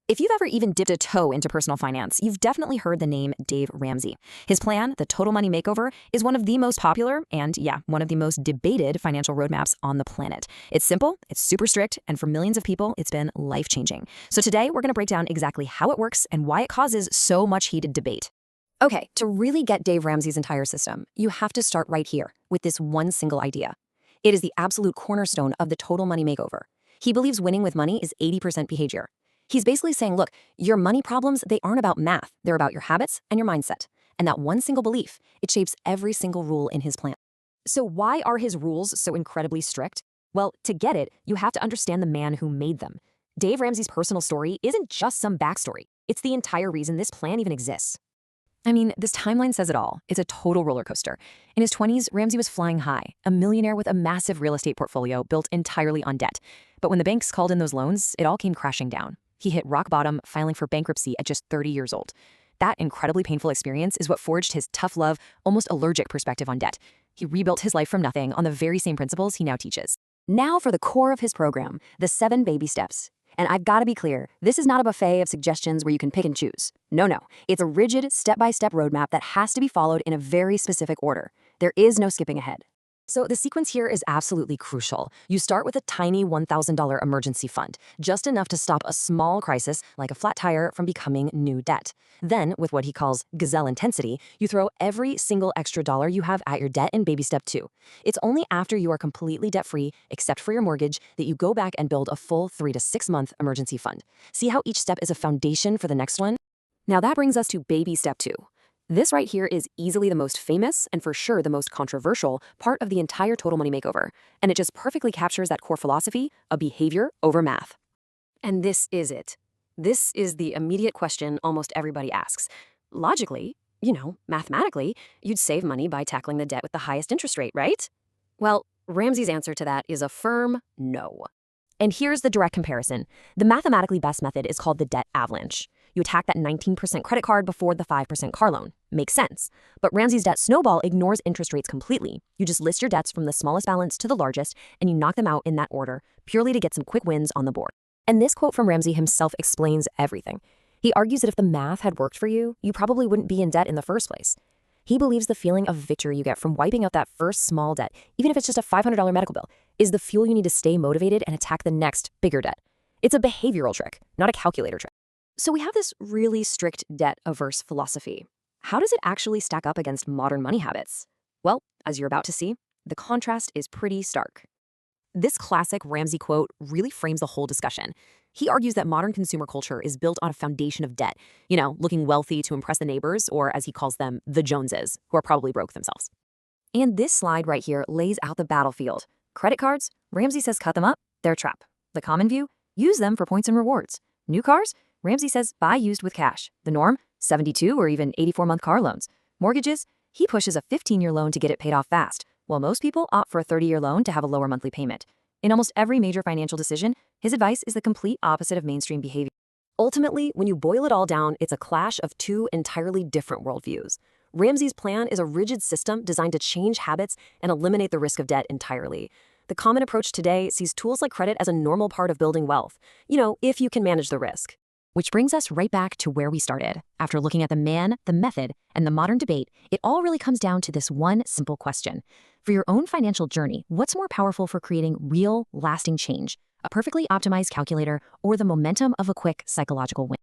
If you've ever even dipped a toe into personal finance, you've definitely heard the name Dave Ramsey. His plan, the Total Money Makeover, is one of the most popular and, yeah, one of the most debated financial roadmaps on the planet. It's simple, it's super strict, and for millions of people, it's been life-changing. So today, we're going to break down exactly how it works and why it causes so much heated debate. Okay, to really get Dave Ramsey's entire system, you have to start right here with this one single idea. It is the absolute cornerstone of the Total Money Makeover. He believes winning with money is 80% behavior. He's basically saying, look, your money problems, they aren't about math. They're about your habits and your mindset. And that one single belief, it shapes every single rule in his plan. So why are his rules so incredibly strict? Well, to get it, you have to understand the man who made them. Dave Ramsey's personal story isn't just some backstory. It's the entire reason this plan even exists. I mean, this timeline says it all. It's a total roller coaster. In his 20s, Ramsey was flying high, a millionaire with a massive real estate portfolio built entirely on debt. But when the banks called in those loans, it all came crashing down. He hit rock bottom, filing for bankruptcy at just 30 years old. That incredibly painful experience is what forged his tough love, almost allergic perspective on debt. He rebuilt his life from nothing on the very same principles he now teaches. Now for the core of his program, the 7 baby steps. And I've got to be clear, this is not a buffet of suggestions where you can pick and choose. No, it's a rigid, step-by-step roadmap that has to be followed in a very specific order. There is no skipping ahead. So the sequence here is absolutely crucial. You start with a tiny $1,000 emergency fund, just enough to stop a small crisis like a flat tire from becoming new debt. Then, with what he calls gazelle intensity, you throw every single extra dollar you have at your debt in baby step 2. It's only after you are completely debt-free, except for your mortgage, that you go back and build a full 3 to 6 month emergency fund. See how each step is a foundation for the next one? Now that brings us to baby step 2. This right here is easily the most famous and for sure the most controversial part of the entire Total Money Makeover, and it just perfectly captures that core philosophy of behavior over math. And this is it. This is the immediate question almost everybody asks. Logically, mathematically, you'd save money by tackling the debt with the highest interest rate, right? Well, Ramsey's answer to that is a firm no. And here's the direct comparison. The mathematically best method is called the debt avalanche. You attack that 19% credit card before the 5% car loan. Makes sense. But Ramsey's debt snowball ignores interest rates completely. You just list your debts from the smallest balance to the largest, and you knock them out in that order, purely to get some quick wins on the board. And this quote from Ramsey himself explains everything. He argues that if the math had worked for you, you probably wouldn't be in debt in the first place. He believes the feeling of victory you get from wiping out that first small debt, even if it's just a $500 medical bill, is the fuel you need to stay motivated and attack the next bigger debt. It's a behavioral trick, not a calculator trick. So we have this really strict debt-averse philosophy. How does it actually stack up against modern money habits? Well, as you're about to see, the contrast is pretty stark. This classic Ramsey quote really frames the whole discussion. He argues that modern consumer culture is built on a foundation of debt, looking wealthy to impress the neighbors, or as he calls them, the Joneses, who are probably broke themselves. And this slide right here lays out the battlefield. Credit cards, Ramsey says cut them up, they're a trap. The common view, use them for points and rewards. New cars, Ramsey says buy used with cash. The norm, 72 or even 84-month car loans. Mortgages, he pushes a 15-year loan to get it paid off fast, while most people opt for a 30-year loan to have a lower monthly payment. In almost every major financial decision, his advice is the complete opposite of mainstream behavior. Ultimately, when you boil it all down, it's a clash of 2 entirely different worldviews. Ramsey's plan is a rigid system designed to change habits and eliminate the risk of debt entirely. The common approach today sees tools like credit as a normal part of building wealth, if you can manage the risk. Which brings us right back to where we started. After looking at the man, the method, and the modern debate, it all really comes down to this one simple question. For your own financial journey, what's more powerful for creating real, lasting change? A perfectly optimized calculator or the momentum of a quick psychological win?